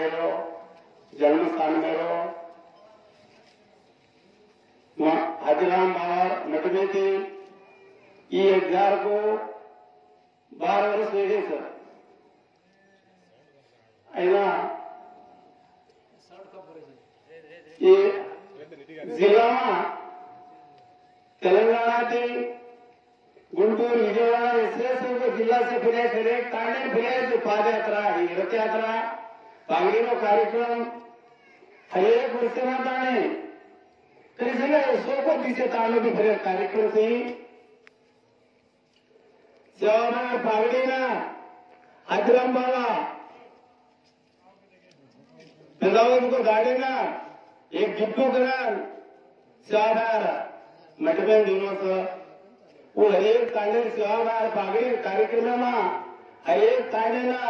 मेरो जन्म स्थान मेरो हाजीराम बाबा नटमे थी ये 1000 को 12 वर्ष हो गए सर ऐना ये जिला में तेलंगाना थी गुंटूर विजयवाड़ा इससे जिला से फिरे तांडे फिरे जो पाद यात्रा रथ यात्रा पांगीनो कार्यक्रम हर एक वर्ष में ताने करीब 100 को पीछे तांडो भी फिरे कार्यक्रम से सेवाना पागड़ीना हाजीराम बाबा पेदावत को गाड़ीना एक गिफ्टो करा सेवादार मटबेन दिनों वो हर एक तांडे सेवादार पागड़ी कार्यक्रम में हर एक तांडे ना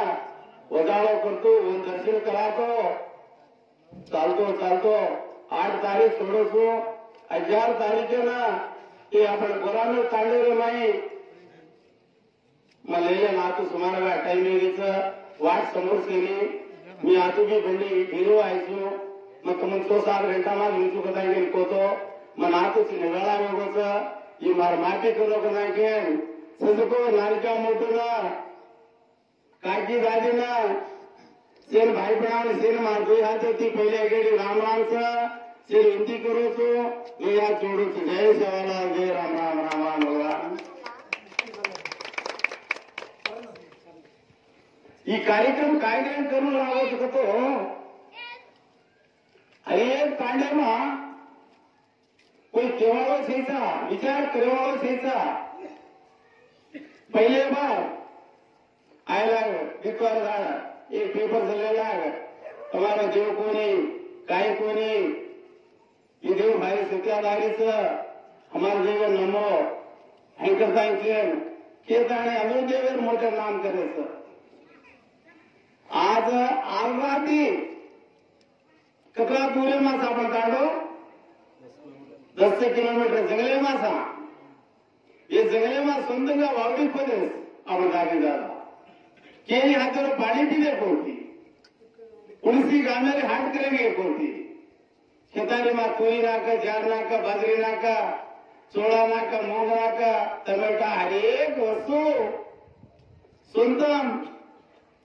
वजाड़ो करतो दर्शन करातो चालतो 8 तारीख 11 तारीखे ना ये आपण गोरानो तांडे रे माई मलेले नातू सुमारगा टाइमिंगच वाट समोर केली मी आतू भी बंडी गिरो आयसू मग तुम 7 घंटा में नीचू कदा गेलकोतो मग नातू निवेळा वेगोच ये मार माटी करो कदा के सजको नारिका मोटूना काकी दादीना सेन भाई बनाव सेन मार दुई हाथ ती पहिले गेडी राम सा सेन विनती करो तो दुई हाथ जोड़ो तो जय सेवालाल जय राम राम राम भगवान ये कार्यक्रम काय करून राहू शकतो अरे कांडे में कोई केवाड़ो छेचा विचार करवाड़ो छेचा पहले बार आयला विकार झाड एक पेपर झालेला तुम्हारा देव कोणी काय कोणी ये देव भाई सत्याधारीच हमारा देव नमो हैकर सांगेन के ताणे अजून देवर मोठं नाम करायचं आज आलवाती कतरा पूरे मासा आपण काढो 10 किलोमीटर जंगले मासा ये जंगले में सुंदर वावड़ी पड़े अपन दागे दादा के हाथों पानी पीने कोती उनसी गाने हाट करेंगे कोती खेतारी में तुरी नाका जार नाका बाजरी नाका चोड़ा नाका मूंग नाका टमेटा हर एक वस्तु सुंदम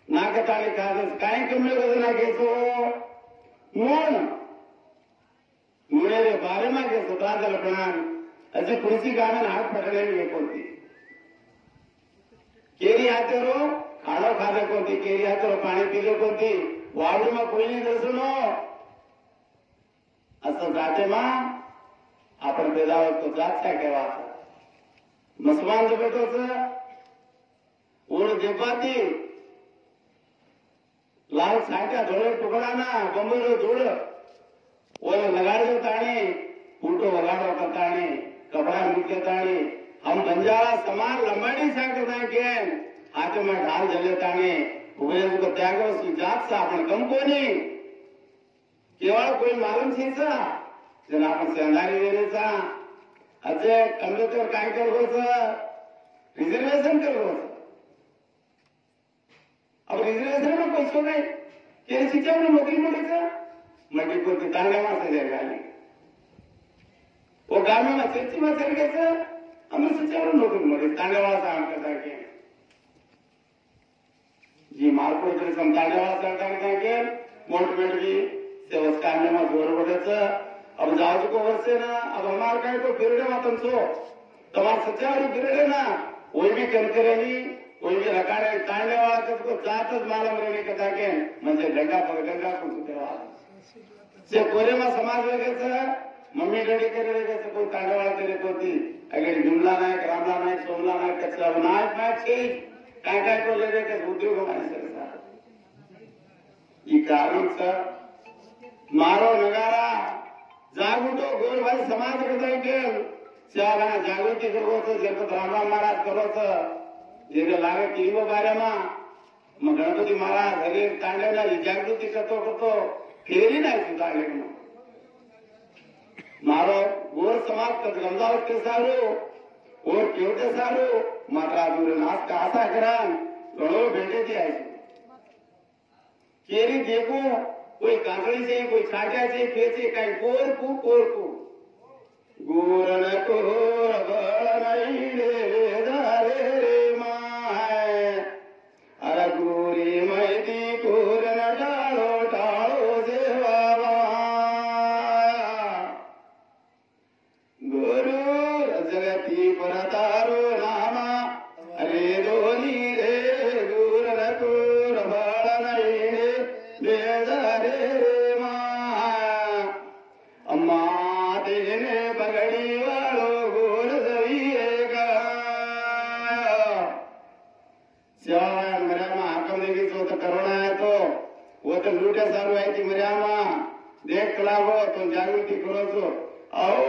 नाका ताली कागज काय कमले वजना घेतो मूण मुळे बारे में घेतो दादल प्रणाम असे कुर्सी गाणं हात पकडलेली कोणती केरी हातेरो खाणो खाधे कोणती केरी हातेरो पाणी पिले कोणती वावडी में कोई दर्शनो असं जाते मा आपण पेदावत तो जात काय केव्हा मसवान जबेतोच ओढ देपाती लाल साठ्या धोळे टुकडाना बंबरो जोड ओय लगाडो ताणी उलटो वगाडो करताणी कपड़ा मिलके ताणी हम बंजारा समाज लंबाड़ी साकता के हाथ में ढाल जले ताणी उगले को त्यागो जात सा आपण कम कोनी केवळ कोई मालूम छीचा जन आपण सेंदारी वेरेचा अजय कमलेतर काय करगोच रिजर्वेशन करगोच अब रिजर्वेशन में पैसो नाही के शिक्षण नोकरी मिळेचा म्हणजे कोणती तांगा मासे जायला वो गाँव में चर्ची में चल गए हमें सच्चाई नौकरी मिली तांडेवाला साहब करता के जी मार्को इधर सम तांडेवाला साहब करता के मोटमेट भी सेवस काम में जोर बढ़े अब जाओ को वर्षे ना अब हमारे कहीं तो फिर में तुम सो तुम्हारा सच्चाई फिर ना वही भी कम करेगी वही भी रखाड़े तांडेवाला को जातच मालूम रहेगी कथा के म्हणजे गंगा को तेव्हा से कोरे में समाज वगैरह मम्मी डैडी करे जैसे कोई तांडवाला करे कोती अगर जुमला नायक रामला नायक सोमला नायक कचरा नायक नायक छे काय को ले के उद्योग हमारे सरकार ये कारण सर मारो नगारा जागूटो गोर भाई समाज करता के चारा जागृति करो तो जगत राम महाराज करो तो जेरे लागे तीनों बारे में गणपति महाराज हरे तांडे ना जागृति करतो फेरी नाही तांडे में मारो गोर समाज कद गमदावत के सारो और केवटे सारो मात्रा दूर नाच का आशा करान गणो भेटे थी आई केरी देखो कोई कांकड़ी से कोई छाटिया से खेचे कहीं कोरकू गोरन कोर बड़ई रे दारे रे माय अरे गोरी मैदी कोरन डालो डालो देवा गुरु जगती परतारो नामा अरे दोनी रे गोरन कोर बड़ई रे दारे रे माय अम्मा तेने पगड़ी वालो गोर दविएगा श्याम मेरा माँ हकम देगी तो करोना है तो वो तो लूटे सारू है कि मेरा माँ देख कलागो तुम जागृति करो तो आओ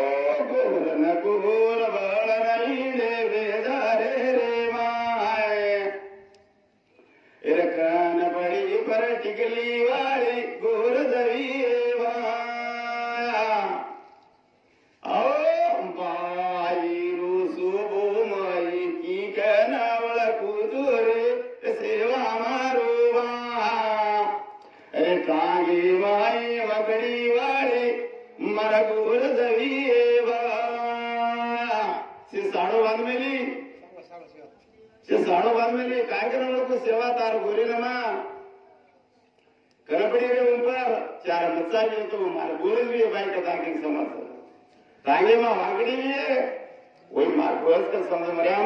गोर न गोर बड़ नहीं रे वेदारे रे माए इरकान बड़ी पर टिकली वाली गोर दविएगा कांगी माई वकड़ी वाले मरगुर दवीएवा साड़ो बाद में ली साड़ो बाद में ली काय करने को सेवा तार गोरे नमा करपड़ी रे ऊपर चार मच्चा भी तो मार गोरे भी भाई कथा के समझ कांगे मां वाकड़ी भी है वही मार गोस का समझ मरिया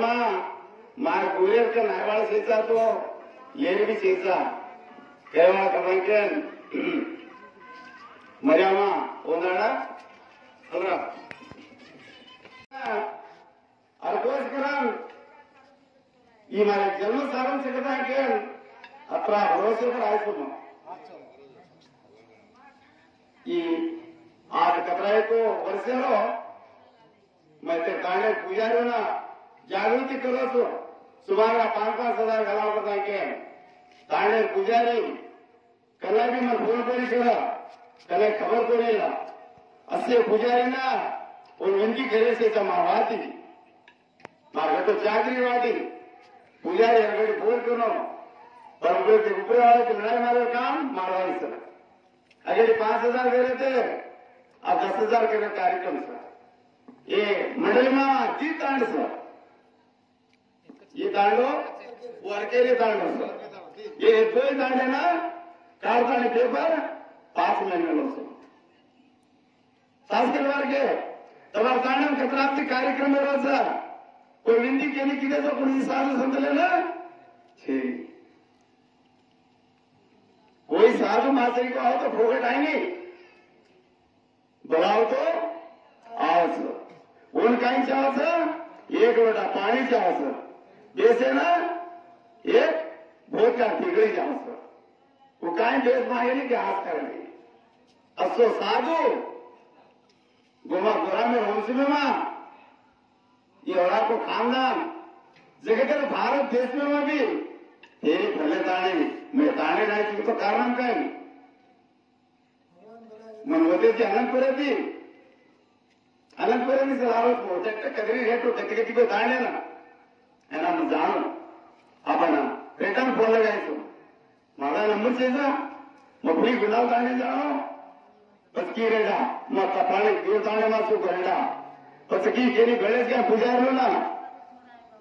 मार गोरे का नावाल सेचा तो लेर भी सेचा केवळ कमांकेन मर्यामा ओंदाडा अलरा अर्कोस्करन ಈ ಮಾರ ಜನ್ಮ ಸಾರಂ ಸಿಗದಾಕೆ ಅತ್ರ ಭರವಸೆ ಕೂಡ ಆಯ್ತು ಈ आज कतराय को वर्षेलो ಮತ್ತೆ ತಾನೇ ಪೂಜಾರಿನ ಜಾಗೃತಿ ಕರೋದು ಸುಮಾರು 5,000 घालावताके ताणे पुजारी कला भी मन फोन करी केला कला खबर पडेला असे पुजारीना वो विनती करे से मावाती मार्ग तो चाकरी वाटी पुजारी अगर फोन करो परंतु ते ऊपर वाले के लड़ाई मारे काम मारवाई सर अगर 5,000 दे रहे थे अब 10,000 के कार्यक्रम सर ये मंडली में जी तांड सर ये तांडो वो अकेले तांडो सर ये दो तांडे ना कारखाने पेपर 5 महीने लो सर सांस्कृतिक वर्ग तबार तांडम कतराप्ती कार्यक्रम में रोजा कोई विंदी केली की तो कोई साधु संत लेना छे कोई साधु मासरी को आओ तो फोकट आएंगे बुलाओ तो आओ सर उन कहीं चाहो सर एक लोटा पानी चाहो सर जैसे ना एक भोज का टिकड़ी जाओ सर वो कहीं देश मांगे कि हाथ करेंगे असो साधु गोमा गोरा में वंश में मां ये औरा को खानदान जगह भारत देश में भी तेरी भले ताने मैं ताने नहीं चुकी तो कारण कहीं मनोते थी अनंतपुरे से आरोप होते कदरी रेट गति को ताने ना है ना मैं जानो अपन रिटर्न फोन लगायचो माझा नंबर चेजा मग मी गुलाब ताणे जाणो पचकी रेडा मग तपाने दिव ताणे मासू करेडा पचकी केली गणेश क्या पुजारी ना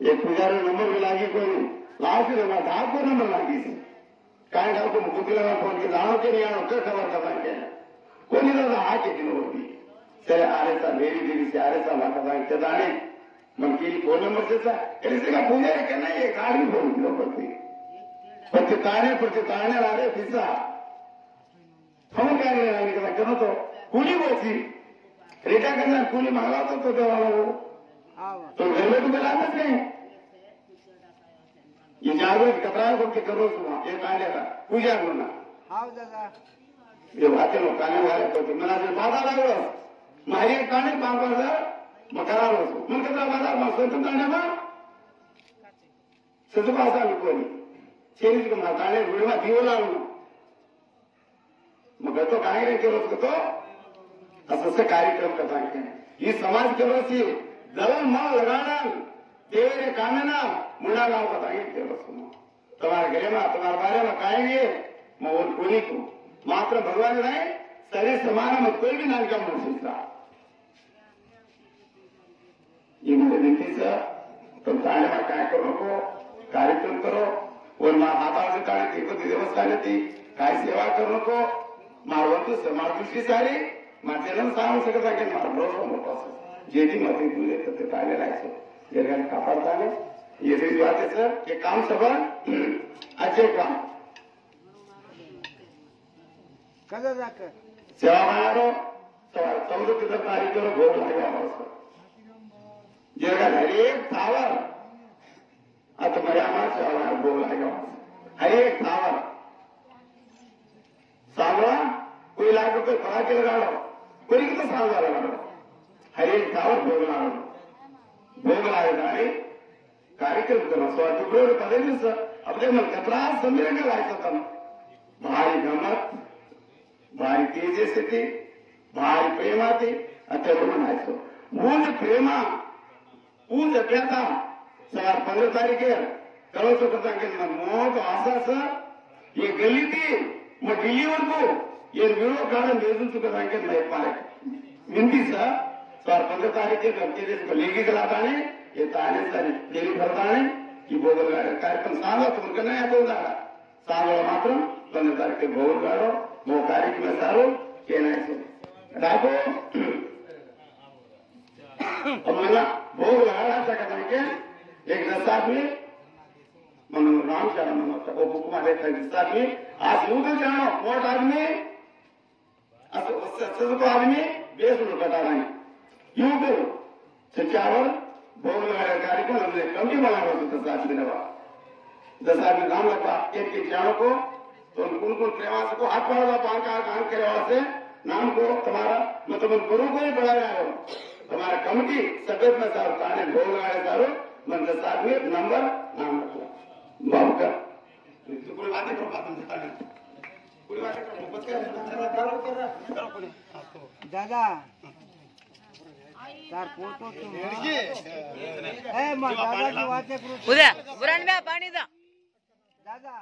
एक पुजारी नंबर भी लागी कोई लास्ट में ढाक को नंबर लागी काय ढाक को मुकुतिला फोन की जानो के नहीं आनो क्या खबर कबान के कोई दादा आके दिन होती चले आरे सा मेरी देवी से आरे सा माता बाई के दाने मन की फोन नंबर से सा ऐसे का पुजारी करना ये कार्ड भी फोन किलो पड़ती प्रतिताने लारे पिसा हम क्या लेने का करो तो कूली बोची रेटा करना कूली मांगा तो दवा वो तो घर में तो मिलाना नहीं ये जागरूक कपड़ा को के करो सुना ये कांडे का पूजा करना हां दादा ये बातें लोग काने वाले तो मना से बाधा लागो मारी कांडे 5,000 मकरा लो मन कितना बाधा संत कांडे में संत भाषा कोनी चेरीज को माताने रुड़वा दिवला मग तो काय रे केलं तो असं कार्यक्रम करता है ये समाज के रोसी दलन मां लगाना तेरे कामे ना मुंडा गांव बताएंगे के रोस तुम्हारे घरे में तुम्हारे बारे में काएंगे और कोई को मात्र भगवान नाही सरी समान मग कोई भी नानका म्हणून विनंतीचं तो चांगला काय करू नको कार्यक्रम करो और मा हातावर काढे तिरुपती देवस्थानाची काय सेवा करू नको मारवंतू मारदृष्टी सारी माझ्याला सांगू शकत आहे की मारलो मोठा जे ती मते तुझे ते काय राहायचं जगाने कापाडताना येथे वाचायचं हे काम सगळं अच्छे काम सेवा मारो 14 तारीख भोग लागला जगात हरेक थावर आता माझ्या सेवा भोग लागला हरेक थावर सांगवा कोई लाख रुपये खड़ा के लगा लो कोई कितना सांगवा लगा लो हरेक थावर भोग लागला कार्यक्रम करो फिब्रवरी 15 अपने मन कतरा संमेलन लायचं होता भारी गमत भारी तेजस्वी भारी प्रेमाती आता म्हणायचो ऊज प्रेमा ऊज अभ्याता 15 तारीखेर कळवतो करता मोठ असं ये गली थी मग दिल्लीवर ये विरोध काढून बेजून तुका सांगेल नाही पालक विनती सर 15 तारीखेर लेगी गलाताने ये ताने सारी डेरी भरताने की भोगल कार्यक्रम सांगा तुमका नाही आपण जागा सांगा मात्र 15 तारीख भोगल गाडो वो कार्यक्रम सारो केनायचो राबो मला भोग लागायचा का सांगे एक दसामी म्हणून राम शरण म्हणतो वो बुकमाले दसामी आज युग जानो मोठ आदमी असं आदमी बेसुर कटाने युग सचावर भोग लगाया कार्यक्रम हमने कमी बना दस आदमी नाम लगा एक जानो को तो उन प्रेमास को हाथ पड़ा पान का काम करे से नाम को तुम्हारा मतलब गुरु को ही बढ़ाया हो तुम्हारा कमिटी सफेद में सारो ताने भोग लगाया सारो मन 10 आदमी नंबर नाम रखो बाबू का तो पूरी बातें करो बात बता दे पूरी बातें करो बस कर दादा तार फोटो तुम ए मग दादाची वाटे करू उद्या बुराण पाणी दा दादा